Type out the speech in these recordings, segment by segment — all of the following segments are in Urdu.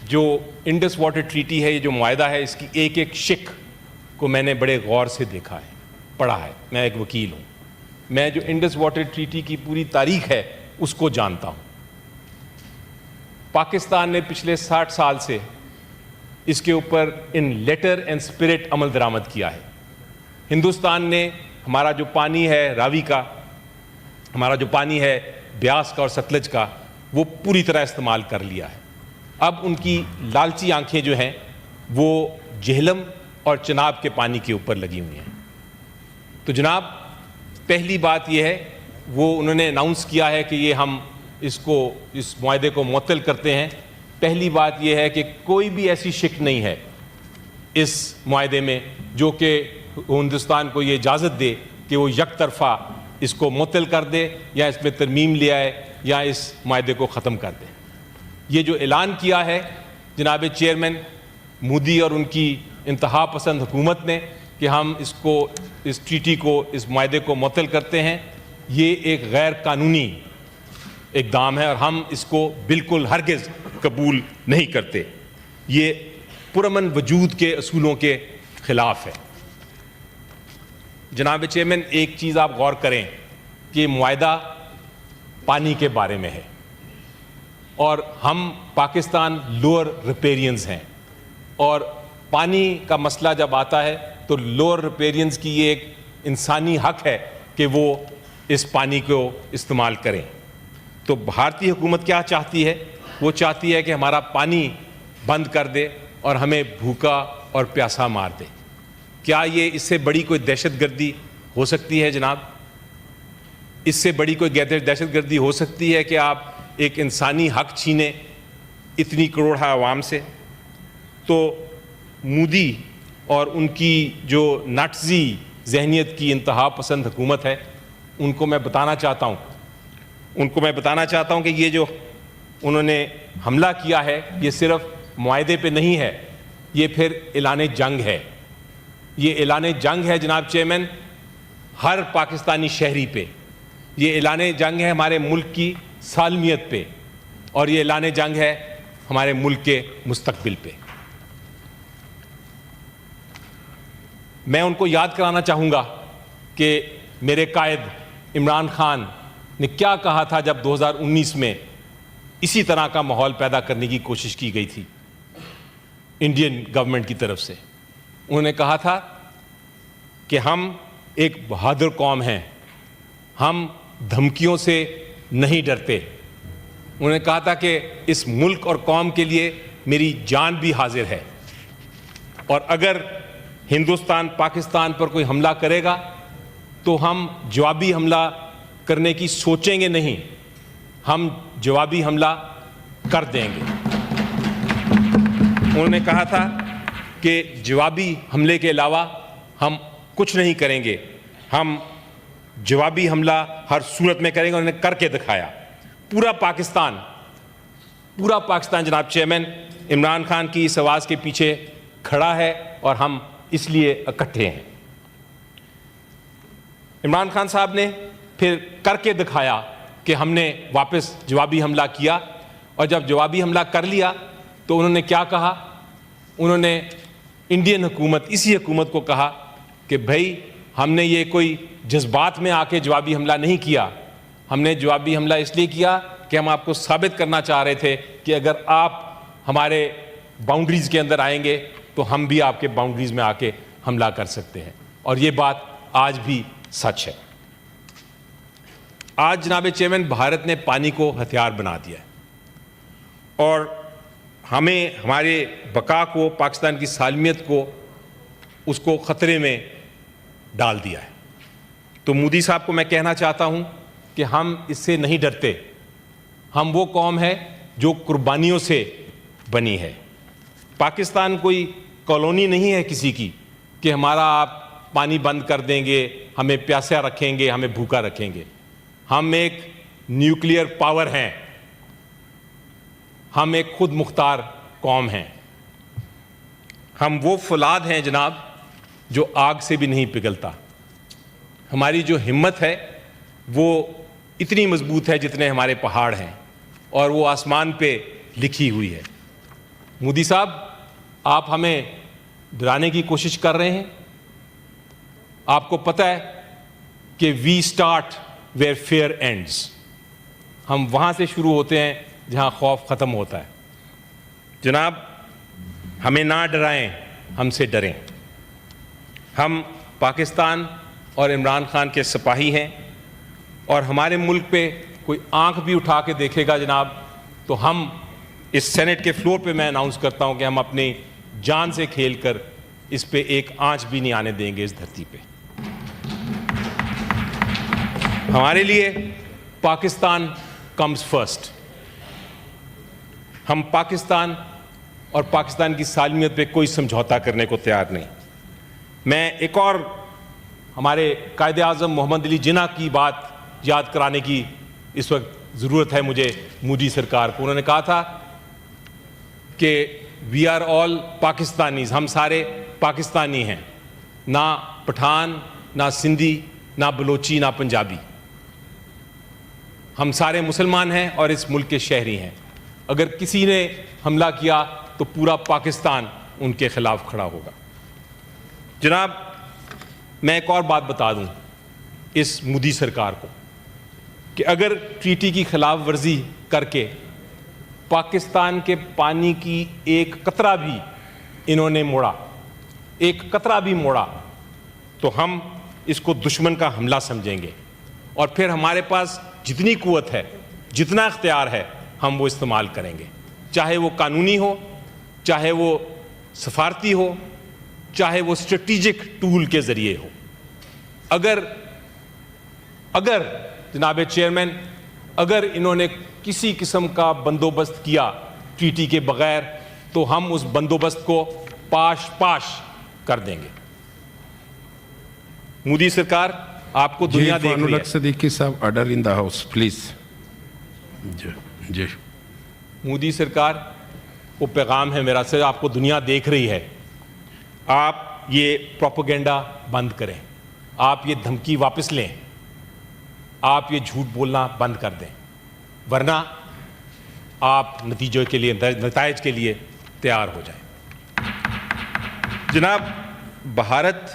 جو انڈس واٹر ٹریٹی ہے, یہ جو معاہدہ ہے, اس کی ایک ایک شق کو میں نے بڑے غور سے دیکھا ہے, پڑھا ہے. میں ایک وکیل ہوں, میں جو انڈس واٹر ٹریٹی کی پوری تاریخ ہے اس کو جانتا ہوں. پاکستان نے پچھلے 60 سال سے اس کے اوپر ان لیٹر اینڈ اسپرٹ عمل درآمد کیا ہے. ہندوستان نے ہمارا جو پانی ہے راوی کا, ہمارا جو پانی ہے بیاس کا اور ستلج کا, وہ پوری طرح استعمال کر لیا ہے. اب ان کی لالچی آنکھیں جو ہیں وہ جہلم اور چناب کے پانی کے اوپر لگی ہوئی ہیں. تو جناب, پہلی بات یہ ہے, وہ انہوں نے اناؤنس کیا ہے کہ یہ ہم اس معاہدے کو معطل کرتے ہیں. پہلی بات یہ ہے کہ کوئی بھی ایسی شق نہیں ہے اس معاہدے میں جو کہ ہندوستان کو یہ اجازت دے کہ وہ یک طرفہ اس کو معطل کر دے یا اس میں ترمیم لے آئے یا اس معاہدے کو ختم کر دے. یہ جو اعلان کیا ہے جناب چیئرمین مودی اور ان کی انتہا پسند حکومت نے کہ ہم اس ٹریٹی کو, اس معاہدے کو معطل کرتے ہیں, یہ ایک غیر قانونی اقدام ہے اور ہم اس کو بالکل ہرگز قبول نہیں کرتے. یہ پرامن وجود کے اصولوں کے خلاف ہے. جناب چیئرمین, ایک چیز آپ غور کریں کہ معاہدہ پانی کے بارے میں ہے اور ہم پاکستان لوور ریپیرینز ہیں, اور پانی کا مسئلہ جب آتا ہے تو لوور ریپیرینز کی یہ ایک انسانی حق ہے کہ وہ اس پانی کو استعمال کریں. تو بھارتی حکومت کیا چاہتی ہے؟ وہ چاہتی ہے کہ ہمارا پانی بند کر دے اور ہمیں بھوکا اور پیاسا مار دے. کیا یہ اس سے بڑی کوئی دہشت گردی ہو سکتی ہے جناب؟ اس سے بڑی کوئی دہشت گردی ہو سکتی ہے کہ آپ ایک انسانی حق چھینیں اتنی کروڑا عوام سے؟ تو مودی اور ان کی جو ناٹزی ذہنیت کی انتہا پسند حکومت ہے, ان کو میں بتانا چاہتا ہوں کہ یہ جو انہوں نے حملہ کیا ہے یہ صرف معاہدے پہ نہیں ہے, یہ پھر اعلان جنگ ہے. یہ اعلان جنگ ہے جناب چیئرمین ہر پاکستانی شہری پہ. یہ اعلان جنگ ہے ہمارے ملک کی سالمیت پہ, اور یہ اعلان جنگ ہے ہمارے ملک کے مستقبل پہ. میں ان کو یاد کرانا چاہوں گا کہ میرے قائد عمران خان نے کیا کہا تھا جب 2019 میں اسی طرح کا ماحول پیدا کرنے کی کوشش کی گئی تھی انڈین گورنمنٹ کی طرف سے. انہوں نے کہا تھا کہ ہم ایک بہادر قوم ہیں, ہم دھمکیوں سے نہیں ڈرتے. انہوں نے کہا تھا کہ اس ملک اور قوم کے لیے میری جان بھی حاضر ہے, اور اگر ہندوستان پاکستان پر کوئی حملہ کرے گا تو ہم جوابی حملہ کرنے کی سوچیں گے نہیں, ہم جوابی حملہ کر دیں گے. انہوں نے کہا تھا کہ جوابی حملے کے علاوہ ہم کچھ نہیں کریں گے, ہم جوابی حملہ ہر صورت میں کریں گے. انہوں نے کر کے دکھایا. پورا پاکستان جناب چیئرمین عمران خان کی اس آواز کے پیچھے کھڑا ہے اور ہم اس لیے اکٹھے ہیں. عمران خان صاحب نے پھر کر کے دکھایا کہ ہم نے واپس جوابی حملہ کیا, اور جب جوابی حملہ کر لیا تو انہوں نے کیا کہا؟ انہوں نے انڈین حکومت, اسی حکومت کو کہا کہ بھائی ہم نے یہ کوئی جذبات میں آ کے جوابی حملہ نہیں کیا, ہم نے جوابی حملہ اس لیے کیا کہ ہم آپ کو ثابت کرنا چاہ رہے تھے کہ اگر آپ ہمارے باؤنڈریز کے اندر آئیں گے تو ہم بھی آپ کے باؤنڈریز میں آ کے حملہ کر سکتے ہیں. اور یہ بات آج بھی سچ ہے. آج جناب چیئرمین بھارت نے پانی کو ہتھیار بنا دیا ہے اور ہمیں ہمارے بقا کو, پاکستان کی سالمیت کو, اس کو خطرے میں ڈال دیا ہے. تو مودی صاحب کو میں کہنا چاہتا ہوں کہ ہم اس سے نہیں ڈرتے. ہم وہ قوم ہے جو قربانیوں سے بنی ہے. پاکستان کوئی کالونی نہیں ہے کسی کی کہ ہمارا آپ پانی بند کر دیں گے, ہمیں پیاسا رکھیں گے, ہمیں بھوکا رکھیں گے. ہم ایک نیوکلیئر پاور ہیں, ہم ایک خود مختار قوم ہیں. ہم وہ فولاد ہیں جناب جو آگ سے بھی نہیں پگھلتا. ہماری جو ہمت ہے وہ اتنی مضبوط ہے جتنے ہمارے پہاڑ ہیں, اور وہ آسمان پہ لکھی ہوئی ہے. مودی صاحب، آپ ہمیں ڈرانے کی کوشش کر رہے ہیں. آپ کو پتہ ہے کہ we start where fear ends. ہم وہاں سے شروع ہوتے ہیں جہاں خوف ختم ہوتا ہے. جناب، ہمیں نہ ڈرائیں، ہم سے ڈریں. ہم پاکستان اور عمران خان کے سپاہی ہیں، اور ہمارے ملک پہ کوئی آنکھ بھی اٹھا کے دیکھے گا جناب تو ہم اس سینٹ کے فلور پہ میں اناؤنس کرتا ہوں کہ ہم اپنی جان سے کھیل کر اس پہ ایک آنچ بھی نہیں آنے دیں گے اس دھرتی پہ. ہمارے لیے پاکستان کمز فرسٹ. ہم پاکستان اور پاکستان کی سالمیت پہ کوئی سمجھوتا کرنے کو تیار نہیں. میں ایک اور ہمارے قائد اعظم محمد علی جناح کی بات یاد کرانے کی اس وقت ضرورت ہے مجھے مودی سرکار کو. انہوں نے کہا تھا کہ وی آر آل پاکستانیز، ہم سارے پاکستانی ہیں، نہ پٹھان، نہ سندھی، نہ بلوچی، نہ پنجابی. ہم سارے مسلمان ہیں اور اس ملک کے شہری ہیں. اگر کسی نے حملہ کیا تو پورا پاکستان ان کے خلاف کھڑا ہوگا. جناب، میں ایک اور بات بتا دوں اس مودی سرکار کو کہ اگر ٹریٹی کی خلاف ورزی کر کے پاکستان کے پانی کی ایک قطرہ بھی انہوں نے موڑا، ایک قطرہ بھی موڑا، تو ہم اس کو دشمن کا حملہ سمجھیں گے، اور پھر ہمارے پاس جتنی قوت ہے، جتنا اختیار ہے، ہم وہ استعمال کریں گے، چاہے وہ قانونی ہو، چاہے وہ سفارتی ہو، چاہے وہ اسٹریٹجک ٹول کے ذریعے ہو. اگر جناب چیئرمین، اگر انہوں نے کسی قسم کا بندوبست کیا ٹریٹی کے بغیر تو ہم اس بندوبست کو پاش کر دیں گے. مودی سرکار، آپ کو دنیا دیکھ رہی ہے. صدیقی صاحب، order in the house please. جی مودی سرکار، وہ پیغام ہے میرا سے، آپ کو دنیا دیکھ رہی ہے. آپ یہ پروپیگنڈا بند کریں، آپ یہ دھمکی واپس لیں، آپ یہ جھوٹ بولنا بند کر دیں، ورنہ آپ نتائج کے لیے تیار ہو جائیں. جناب، بھارت،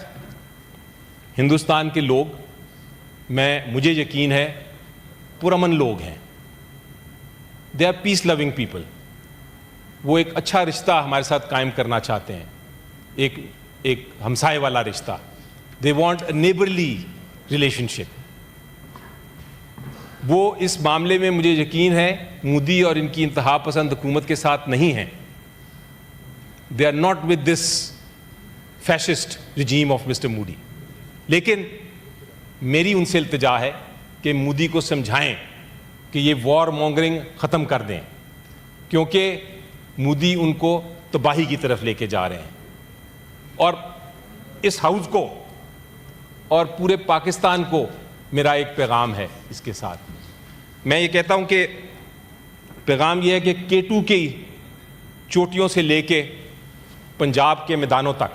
ہندوستان کے لوگ، مجھے یقین ہے پرامن لوگ ہیں. They are peace loving people. وہ ایک اچھا رشتہ ہمارے ساتھ قائم کرنا چاہتے ہیں، ایک ہمسائے والا رشتہ. They want a neighbourly relationship. وہ اس معاملے میں مجھے یقین ہے مودی اور ان کی انتہا پسند حکومت کے ساتھ نہیں ہیں. They are not with this fascist regime of Mr Modi. لیکن میری ان سے التجا ہے کہ مودی کو سمجھائیں کہ یہ وار مونگرنگ ختم کر دیں، کیونکہ مودی ان کو تباہی کی طرف لے کے جا رہے ہیں. اور اس ہاؤس کو اور پورے پاکستان کو میرا ایک پیغام ہے اس کے ساتھ. میں یہ کہتا ہوں کہ پیغام یہ ہے کہ K2 کی چوٹیوں سے لے کے پنجاب کے میدانوں تک،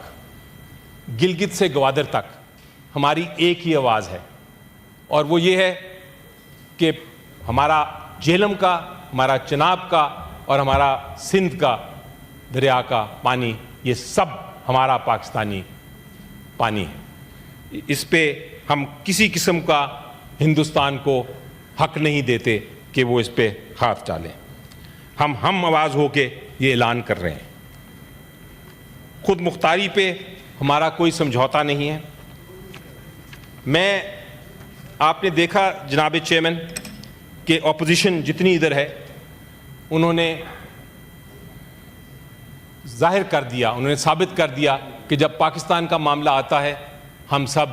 گلگت سے گوادر تک ہماری ایک ہی آواز ہے، اور وہ یہ ہے کہ ہمارا جہلم کا، ہمارا چناب کا اور ہمارا سندھ کا دریا کا پانی، یہ سب ہمارا پاکستانی پانی ہے. اس پہ ہم کسی قسم کا ہندوستان کو حق نہیں دیتے کہ وہ اس پہ ہاتھ ڈالیں. ہم آواز ہو کے یہ اعلان کر رہے ہیں. خود مختاری پہ ہمارا کوئی سمجھوتا نہیں ہے. آپ نے دیکھا جناب چیئرمین کہ اپوزیشن جتنی ادھر ہے، انہوں نے ظاہر کر دیا، انہوں نے ثابت کر دیا کہ جب پاکستان کا معاملہ آتا ہے ہم سب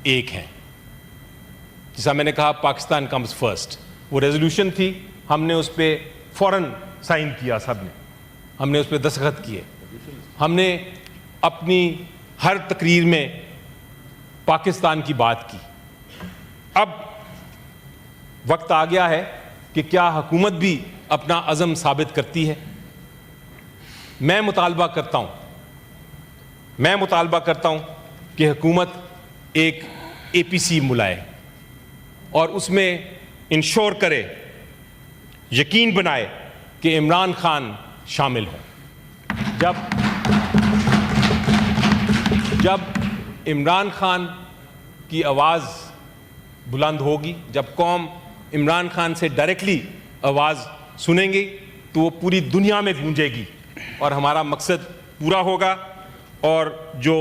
ایک ہیں. جیسا میں نے کہا، پاکستان کمز فرسٹ. وہ ریزولوشن تھی، ہم نے اس پہ فوراً سائن کیا، سب نے، ہم نے اس پہ دستخط کیے. ہم نے اپنی ہر تقریر میں پاکستان کی بات کی. اب وقت آ گیا ہے کہ کیا حکومت بھی اپنا عزم ثابت کرتی ہے. میں مطالبہ کرتا ہوں کہ حکومت ایک APC ملائے اور اس میں انشور کرے، یقین بنائے کہ عمران خان شامل ہوں. جب عمران خان کی آواز بلند ہوگی، جب قوم عمران خان سے ڈائریکٹلی آواز سنیں گی تو وہ پوری دنیا میں گونجے گی اور ہمارا مقصد پورا ہوگا اور جو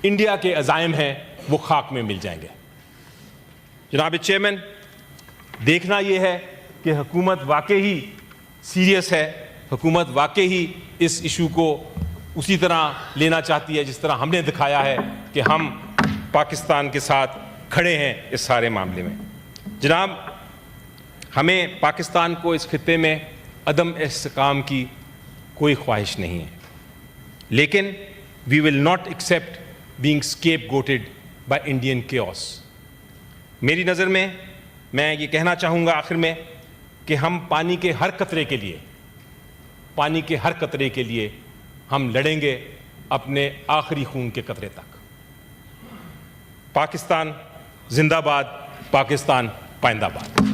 انڈیا کے عزائم ہیں وہ خاک میں مل جائیں گے۔ جناب چیئرمین، دیکھنا یہ ہے کہ حکومت واقعی سیریس ہے، حکومت واقعی اس ایشو کو اسی طرح لینا چاہتی ہے جس طرح ہم نے دکھایا ہے کہ ہم پاکستان کے ساتھ کھڑے ہیں اس سارے معاملے میں۔ جناب، ہمیں پاکستان کو اس خطے میں عدم استحکام کی کوئی خواہش نہیں ہے، لیکن we will not accept being scapegoated by Indian chaos. میری نظر میں یہ کہنا چاہوں گا آخر میں کہ ہم پانی کے ہر قطرے کے لیے ہم لڑیں گے اپنے آخری خون کے قطرے تک۔ پاکستان زندہ باد، پاکستان پائندہ باد۔